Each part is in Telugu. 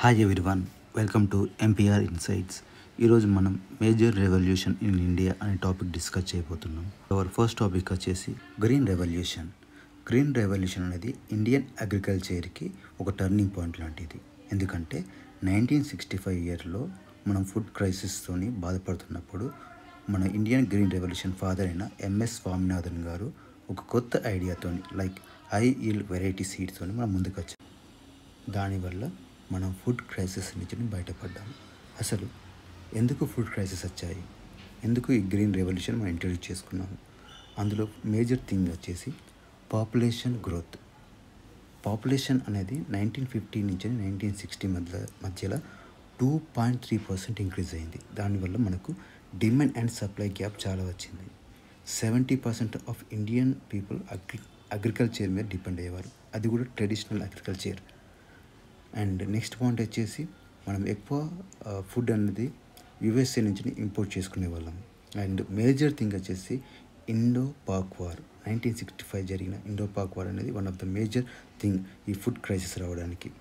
Hi everyone, welcome to MPR insights. ఈరోజు మనం మేజర్ రెవల్యూషన్ ఇన్ ఇండియా అనే టాపిక్ డిస్కస్ చేయబోతున్నాం. అవర్ ఫస్ట్ టాపిక్ వచ్చేసి గ్రీన్ రెవల్యూషన్. గ్రీన్ రెవల్యూషన్ అనేది ఇండియన్ అగ్రికల్చర్కి ఒక టర్నింగ్ పాయింట్ లాంటిది. ఎందుకంటే 1965 ఇయర్లో మనం ఫుడ్ క్రైసిస్తోని బాధపడుతున్నప్పుడు మన ఇండియన్ గ్రీన్ రెవల్యూషన్ ఫాదర్ అయిన ఎంఎస్ స్వామినాథన్ గారు ఒక కొత్త ఐడియాతో లైక్ హై ఈల్డ్ వెరైటీ సీడ్స్తో మనం ముందుకు వచ్చాం. దానివల్ల మనం ఫుడ్ క్రైసిస్ నుంచి బయటపడ్డాము. అసలు ఎందుకు ఫుడ్ క్రైసిస్ వచ్చాయి, ఎందుకు ఈ గ్రీన్ రెవల్యూషన్ మనం ఇంట్రడ్యూస్ చేసుకున్నాము? అందులో మేజర్ థింగ్ వచ్చేసి పాపులేషన్ గ్రోత్. పాపులేషన్ అనేది 1950 నుంచి 1960 మధ్యలో 2.3% ఇంక్రీజ్ అయింది. దానివల్ల మనకు డిమాండ్ అండ్ సప్లై గ్యాప్ చాలా వచ్చింది. 70% ఆఫ్ ఇండియన్ పీపుల్ అగ్రికల్చర్ మీద డిపెండ్ అయ్యేవారు, అది కూడా traditional agriculture. And next point వచ్చేసి మనం ఎక్కువ ఫుడ్ అనేది యుఎస్ఏ నుంచి ఇంపోర్ట్ చేసుకునే వాళ్ళం. అండ్ మేజర్ థింగ్ వచ్చేసి ఇండో పాక్ వార్, 1965 జరిగిన ఇండో పాక్ వార్ అనేది one of the major thing ఈ ఫుడ్ క్రైసిస్ రావడానికి.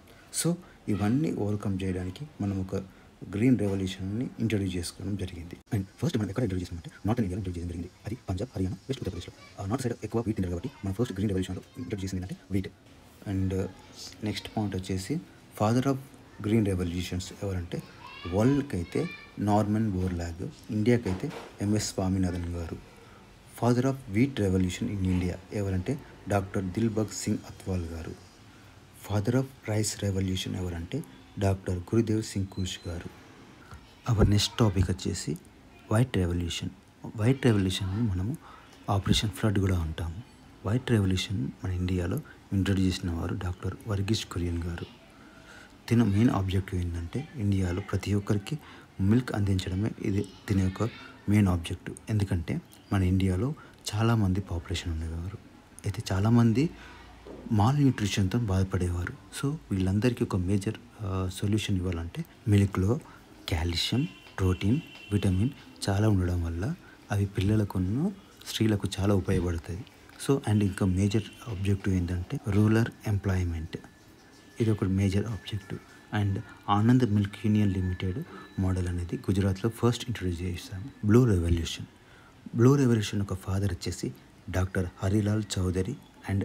సో ఇవన్నీ ఓవర్కమ్ చేయడానికి మనం ఒక గ్రీన్ రెవల్యూషన్ని ఇంట్రడ్యూస్ చేసుకోవడం జరిగింది. అండ్ ఫస్ట్ మనం ఎక్కడ ఇంట్రడ్యూస్ చేసామంటే నార్త్ ఇండియాలో ఇంట్రడ్యూస్ చేయడం జరిగింది. అది పంజాబ్, హర్యానా, వెస్ట్ ఉత్తరప్రదేశ్లో. నార్త్ సైడ్ ఎక్కువ వీట్ తింటారు కాబట్టి మనం ఫస్ట్ గ్రీన్ రెవల్యూషన్లో ఇంట్రడ్యూస్ చేసింది అంటే వీట్. అండ్ నెక్స్ట్ పాయింట్ వచ్చేసి ఫాదర్ ఆఫ్ గ్రీన్ రెవల్యూషన్స్ ఎవరంటే వరల్డ్కి అయితే నార్మన్ బోర్లాగ్, ఇండియాకి అయితే ఎంఎస్ స్వామినాథన్ గారు. Father of wheat revolution in India ఎవరంటే డాక్టర్ దిల్బగ్ సింగ్ అత్వాల్ గారు. ఫాదర్ ఆఫ్ రైస్ రెవల్యూషన్ ఎవరంటే డాక్టర్ గురుదేవ్ సింగ్ కుష్ గారు. అవర్ నెక్స్ట్ టాపిక్ వచ్చేసి వైట్ రెవల్యూషన్. వైట్ రెవల్యూషన్ని మనము ఆపరేషన్ ఫ్లడ్ కూడా అంటాము. వైట్ రెవల్యూషన్ మన ఇండియాలో ఇంట్రడ్యూస్ చేసిన వారు డాక్టర్ వర్గీస్ కురియన్ గారు. దీని మెయిన్ ఆబ్జెక్టివ్ ఏంటంటే ఇండియాలో ప్రతి ఒక్కరికి మిల్క్ అందించడమే ఇది దీని యొక్క మెయిన్ ఆబ్జెక్టివ్. ఎందుకంటే మన ఇండియాలో చాలామంది పాపులేషన్ ఉండేవారు, అయితే చాలామంది మాల్ న్యూట్రిషన్తో బాధపడేవారు. సో వీళ్ళందరికీ ఒక మేజర్ సొల్యూషన్ ఇవ్వాలంటే మిల్క్లో కాల్షియం, ప్రోటీన్, విటమిన్ చాలా ఉండడం వల్ల అవి పిల్లలకును స్త్రీలకు చాలా ఉపయోగపడుతుంది. సో అండ్ ఇంకా మేజర్ ఆబ్జెక్టివ్ ఏంటంటే రూరల్ ఎంప్లాయ్మెంట్, ఇది ఒక major objective. And Anand milk union limited model అనేది గుజరాత్లో ఫస్ట్ ఇంట్రడ్యూస్ చేస్తాము. Blue revolution. బ్లూ రెవల్యూషన్ ఒక ఫాదర్ వచ్చేసి డాక్టర్ హరిలాల్ చౌదరి అండ్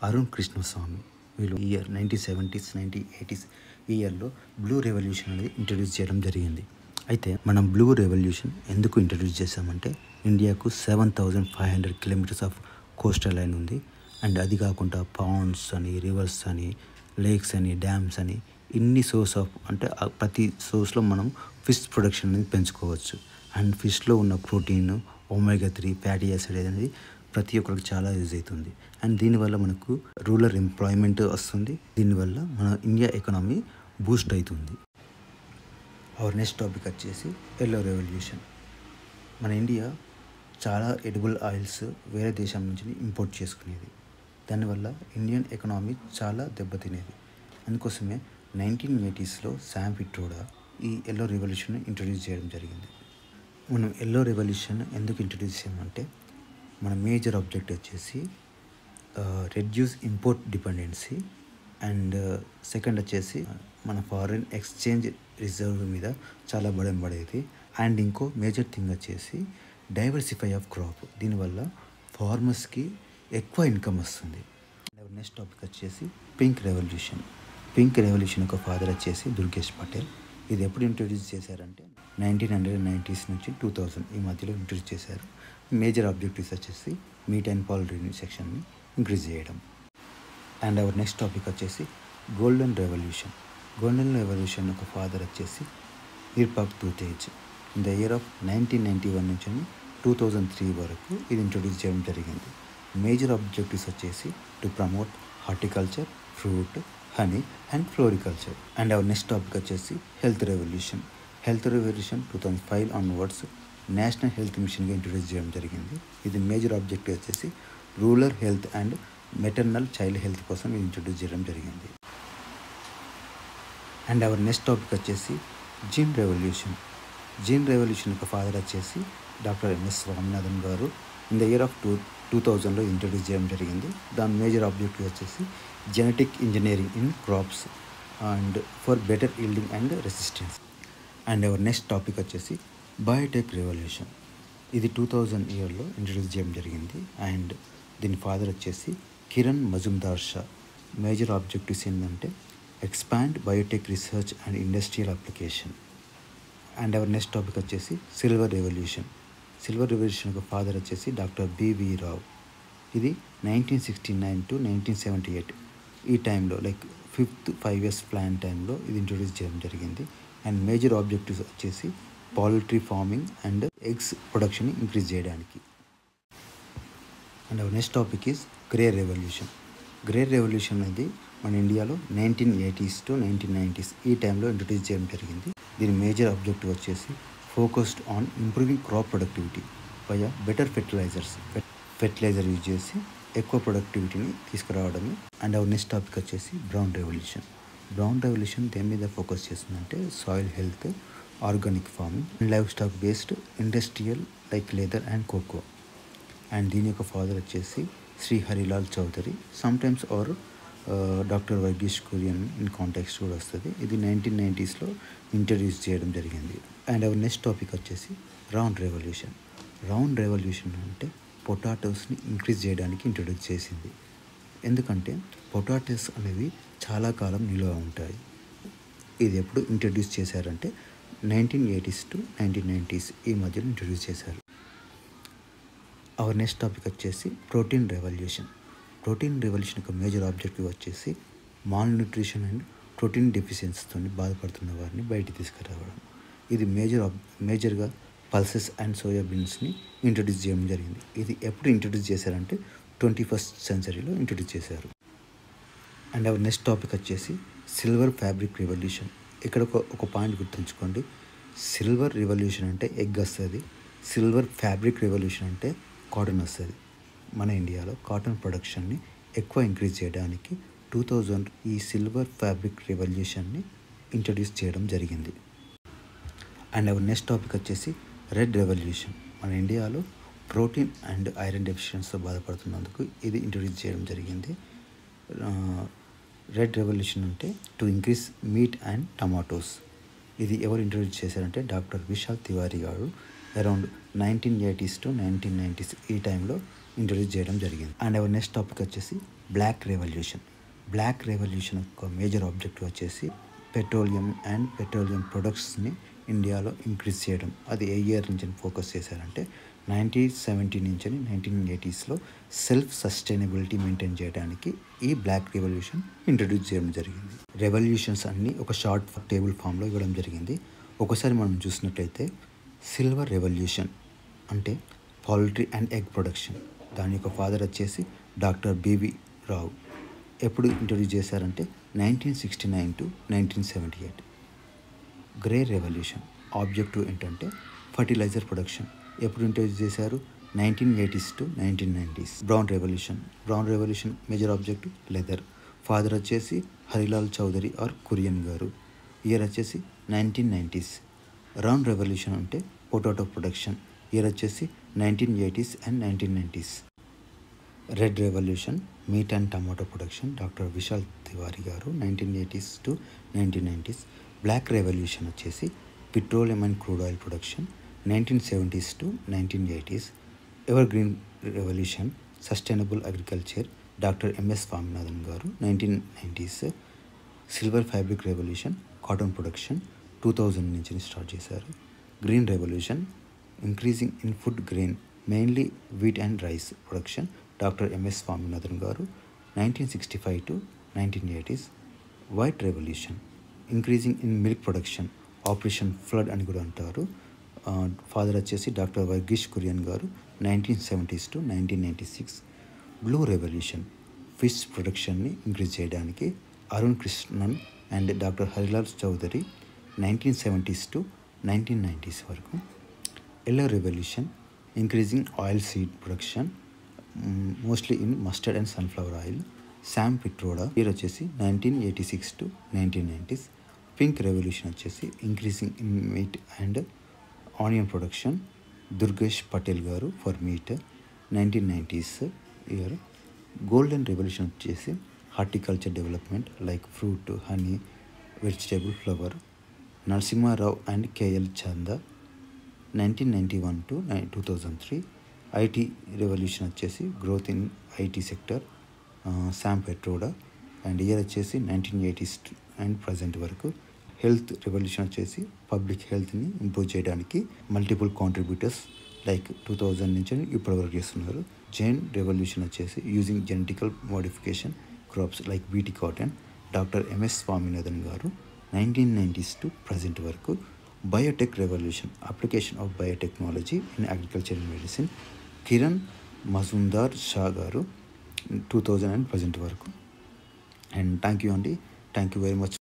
అరుణ్ కృష్ణస్వామి. వీళ్ళు ఇయర్ 1970s 1980s ఈ ఇయర్లో బ్లూ రెవల్యూషన్ అనేది ఇంట్రడ్యూస్ చేయడం జరిగింది. అయితే మనం బ్లూ రెవల్యూషన్ ఎందుకు ఇంట్రడ్యూస్ చేసామంటే ఇండియాకు 7,500 కిలోమీటర్స్ ఆఫ్ కోస్టల్ లైన్ ఉంది. అండ్ అది కాకుండా పాండ్స్ అని, రివర్స్ అని, లేక్స్ అని, డ్యామ్స్ అని ఇన్ని సోర్స్ ఆఫ్ అంటే ప్రతి సోర్స్లో మనం ఫిష్ ప్రొడక్షన్ అనేది పెంచుకోవచ్చు. అండ్ ఫిష్లో ఉన్న ప్రోటీన్, ఒమేగా 3 ఫ్యాటీ యాసిడ్ అనేది ప్రతి ఒక్కరికి చాలా యూజ్ అవుతుంది. అండ్ దీనివల్ల మనకు రూరల్ ఎంప్లాయ్మెంట్ వస్తుంది. దీనివల్ల మన ఇండియా ఎకానమీ బూస్ట్ అవుతుంది. అవర్ నెక్స్ట్ టాపిక్ వచ్చేసి ఎల్లో రెవల్యూషన్. మన ఇండియా చాలా ఎడిబుల్ ఆయిల్స్ వేరే దేశం నుంచి ఇంపోర్ట్ చేసుకునేది. దానివల్ల ఇండియన్ ఎకనామీ చాలా దెబ్బతినేది. అందుకోసమే 1980sలో శామ్ పిట్రోడా ఈ ఎల్లో రెవల్యూషన్ ఇంట్రడ్యూస్ చేయడం జరిగింది. మనం ఎల్లో రెవల్యూషన్ ఎందుకు ఇంట్రడ్యూస్ చేయమంటే మన మేజర్ ఆబ్జెక్ట్ వచ్చేసి reduce import dependency. And second వచ్చేసి మన ఫారిన్ ఎక్స్చేంజ్ రిజర్వ్ మీద చాలా బడం పడేది. అండ్ ఇంకో మేజర్ థింగ్ వచ్చేసి డైవర్సిఫై ఆఫ్ క్రాప్. దీనివల్ల ఫార్మర్స్కి ఎక్కువ ఇన్కమ్ వస్తుంది. నెక్స్ట్ టాపిక్ వచ్చేసి పింక్ రెవల్యూషన్. పింక్ రెవల్యూషన్ యొక్క ఫాదర్ వచ్చేసి దుర్గేష్ పటేల్. ఇది ఎప్పుడు ఇంట్రడ్యూస్ చేశారంటే 1990s నుంచి 2000 ఈ మధ్యలో ఇంట్రడ్యూస్ చేశారు. మేజర్ ఆబ్జెక్టివ్స్ వచ్చేసి మీట్ అండ్ పౌల్ట్రీ సెక్షన్ని ఇంక్రీజ్ చేయడం. అండ్ అవర్ నెక్స్ట్ టాపిక్ వచ్చేసి గోల్డెన్ రెవల్యూషన్. గోల్డెన్ రెవల్యూషన్ యొక్క ఫాదర్ వచ్చేసి Nirpakh Tutej. In the year of 1991 నుంచి 2003 వరకు ఇది ఇంట్రడ్యూస్ చేయడం జరిగింది. మేజర్ ఆబ్జెక్టివ్స్ వచ్చేసి to promote horticulture, fruit, honey and floriculture. And our next topic వచ్చేసి health revolution. Health revolution 2005 onwards national health మిషన్గా ఇంట్రడ్యూస్ చేయడం జరిగింది. ఇది మేజర్ ఆబ్జెక్టివ్ వచ్చేసి rural health and maternal child health కోసం ఇది ఇంట్రడ్యూస్ చేయడం జరిగింది. అండ్ అవర్ నెక్స్ట్ టాపిక్ వచ్చేసి జిన్ రెవల్యూషన్. జిన్ రెవల్యూషన్ యొక్క ఫాదర్ వచ్చేసి doctor MS Swaminathan garu. In the year of 2000లో ఇంట్రడ్యూస్ చేయడం జరిగింది. దాని మేజర్ ఆబ్జెక్టివ్ వచ్చేసి genetic engineering in crops. And for better yielding and resistance. And our next topic వచ్చేసి బయోటెక్ రెవల్యూషన్. ఇది 2000 ఇయర్లో ఇంట్రడ్యూస్ చేయడం జరిగింది. అండ్ దీని ఫాదర్ వచ్చేసి కిరణ్ మజుందార్ షా. మేజర్ ఆబ్జెక్టివ్స్ ఏంటంటే expand Biotech research and industrial application. And our next topic వచ్చేసి సిల్వర్ రెవల్యూషన్. సిల్వర్ రెవల్యూషన్ యొక్క ఫాదర్ వచ్చేసి డాక్టర్ బివి రావు. ఇది 1969 to 1978 ఈ టైంలో లైక్ 5th 5 years ప్లాన్ టైంలో ఇది ఇంట్రొడ్యూస్ చేయడం జరిగింది. అండ్ మేజర్ ఆబ్జెక్టివ్స్ వచ్చేసి poultry farming and eggs production increase చేయడానికి. And our next topic is grey revolution. Grey revolution అనేది మన ఇండియాలో 1980s to 1990s ఈ టైంలో ఇంట్రొడ్యూస్ చేయడం జరిగింది. దీని మేజర్ ఆబ్జెక్టివ్ వచ్చేసి focused on improving crop productivity via better fertiliser use చేసి ఎక్కువ ప్రొడక్టివిటీని తీసుకురావడమే. అండ్ అవర్ నెక్స్ట్ టాపిక్ వచ్చేసి బ్రౌన్ రెవల్యూషన్. బ్రౌన్ రెవల్యూషన్ దేని మీద ఫోకస్ చేస్తుందంటే soil health, organic farming and livestock based industrial like leather and cocoa. And దీని యొక్క ఫాదర్ వచ్చేసి Shri Harilal Chaudhary. Sometimes or doctor Verghese Kurien in contacts కూడా వస్తుంది. ఇది 1990sలో ఇంట్రడ్యూస్ చేయడం జరిగింది. అండ్ అవర్ నెక్స్ట్ టాపిక్ వచ్చేసి రౌండ్ రెవల్యూషన్. రౌండ్ రెవల్యూషన్ అంటే పొటాటోస్ని ఇంక్రీజ్ చేయడానికి ఇంట్రడ్యూస్ చేసింది. ఎందుకంటే పొటాటోస్ అనేవి చాలా కాలం నిల్వ ఉంటాయి. ఇది ఎప్పుడు ఇంట్రడ్యూస్ చేశారంటే 1980s to 1990s ఈ మధ్యలో ఇంట్రడ్యూస్ చేశారు. అవర్ నెక్స్ట్ టాపిక్ వచ్చేసి ప్రోటీన్ రెవల్యూషన్. ప్రోటీన్ రెవల్యూషన్ యొక్క మేజర్ ఆబ్జెక్టివ్ వచ్చేసి మాల్ న్యూట్రిషన్ అండ్ ప్రోటీన్ డెఫిషియన్సీతో బాధపడుతున్న వారిని బయటికి తీసుకురావడం. ఇది మేజర్గా పల్సెస్ అండ్ సోయాబీన్స్ని ఇంట్రడ్యూస్ చేయడం జరిగింది. ఇది ఎప్పుడు ఇంట్రడ్యూస్ చేశారంటే 21st centuryలో ఇంట్రడ్యూస్ చేశారు. అండ్ అవర్ నెక్స్ట్ టాపిక్ వచ్చేసి సిల్వర్ ఫ్యాబ్రిక్ రెవల్యూషన్. ఇక్కడ ఒక పాయింట్ గుర్తుంచుకోండి. సిల్వర్ రెవల్యూషన్ అంటే ఎగ్ వస్తుంది, సిల్వర్ ఫ్యాబ్రిక్ రెవల్యూషన్ అంటే కాటన్ వస్తుంది. మన ఇండియాలో కాటన్ ప్రొడక్షన్ని ఎక్కువ ఇంక్రీజ్ చేయడానికి 2000 ఈ సిల్వర్ ఫ్యాబ్రిక్ రెవల్యూషన్ని ఇంట్రడ్యూస్ చేయడం జరిగింది. అండ్ అవర్ నెక్స్ట్ టాపిక్ వచ్చేసి రెడ్ రెవల్యూషన్. మన ఇండియాలో ప్రోటీన్ అండ్ ఐరన్ డెఫిషియన్సీతో బాధపడుతున్నందుకు ఇది ఇంట్రడ్యూస్ చేయడం జరిగింది. రెడ్ రెవల్యూషన్ అంటే to increase meet and tomatoes. ఇది ఎవరు ఇంట్రడ్యూస్ చేశారంటే డాక్టర్ విశాల్ తివారీ గారు అరౌండ్ 1980s to 1990s ఈ టైంలో ఇంట్రడ్యూస్ చేయడం జరిగింది. అండ్ అవర్ నెక్స్ట్ టాపిక్ వచ్చేసి బ్లాక్ రెవల్యూషన్. బ్లాక్ రెవల్యూషన్ యొక్క మేజర్ ఆబ్జెక్టివ్ వచ్చేసి పెట్రోలియం అండ్ పెట్రోలియం ప్రొడక్ట్స్ని ఇండియాలో ఇంక్రీజ్ చేయడం. అది ఏ ఇయర్ నుంచి ఫోకస్ చేశారంటే 1970 నుంచి 1980sలో సెల్ఫ్ సస్టైనబిలిటీ మెయింటైన్ చేయడానికి ఈ బ్లాక్ రెవల్యూషన్ ఇంట్రడ్యూస్ చేయడం జరిగింది. రెవల్యూషన్స్ అన్నీ ఒక షార్ట్ టేబుల్ ఫామ్లో ఇవ్వడం జరిగింది. ఒకసారి మనం చూసినట్లయితే సిల్వర్ రెవల్యూషన్ అంటే పౌల్ట్రీ అండ్ ఎగ్ ప్రొడక్షన్. దాని యొక్క ఫాదర్ వచ్చేసి డాక్టర్ బివి రావు. ఎప్పుడు ఇంట్రడ్యూస్ చేశారంటే 1969 to 1978. గ్రే రెవల్యూషన్ ఆబ్జెక్టివ్ ఏంటంటే ఫర్టిలైజర్ ప్రొడక్షన్. ఎప్పుడు ఇంట్రడ్యూస్ చేశారు 1980s to 1990s. Brown revolution major objective leather. Father వచ్చేసి హరిలాల్ చౌదరి ఆర్ కురియన్ గారు. ఇయర్ వచ్చేసి 1990s. రౌండ్ రెవల్యూషన్ అంటే పొటాటో ప్రొడక్షన్. ఇయర్ వచ్చేసి 1980s and 1990s. Red revolution meat and tomato production. Doctor Vishal Tiwari garu 1980s to 1990s. Black revolution వచ్చేసి petroleum and crude oil production 1970s to 1980s. Evergreen revolution sustainable agriculture. Doctor MS Swaminathan garu 1990s. Silver fabric revolution cotton production 2000 నుంచి స్టార్ట్ చేశారు. Green revolution increasing in food grain mainly wheat and rice production. Doctor MS Swaminathan గారు 1965 to 1980s. White revolution increasing in milk production operation flood అని కూడా అంటారు. ఫాదర్ వచ్చేసి డాక్టర్ వర్గీష్ కురియన్ గారు 1970s to 1996. Blue revolution fish ప్రొడక్షన్ని ఇంక్రీజ్ చేయడానికి Arun Krishnan and doctor Harilal Chaudhary 1970s to 1990s వరకు. Yellow revolution increasing oilseed production mostly in mustard and sunflower oil. Sam Pitroda year వచ్చేసి 1986 to 1990s. పింక్ రెవల్యూషన్ వచ్చేసి increasing in meat and onion production. Durgesh Patel garu for meat 1990s year. Golden revolution వచ్చేసి horticulture development like fruit, honey, vegetable flower. Narasimha Rao and KL Chanda 1991 to 2003. IT revolution వచ్చేసి growth in IT sector, Sam Pitroda. And year వచ్చేసి 1980s అండ్ ప్రజెంట్ వరకు. హెల్త్ రెవల్యూషన్ వచ్చేసి పబ్లిక్ హెల్త్ని ఇంప్రూవ్ చేయడానికి మల్టిపుల్ కాంట్రిబ్యూటర్స్ లైక్ 2000 నుంచి ఇప్పటి వరకు చేస్తున్నారు. జైన్ రెవల్యూషన్ వచ్చేసి using genetical modification crops like BT cotton, doctor MS Swaminathan garu 1990s to present వరకు. Biotech revolution, application of biotechnology in agriculture and medicine, Kiran Mazumdar Shaw garu 2000 and present వరకు. అండ్ థ్యాంక్ యూ అండి, థ్యాంక్ యూ వెరీ మచ్.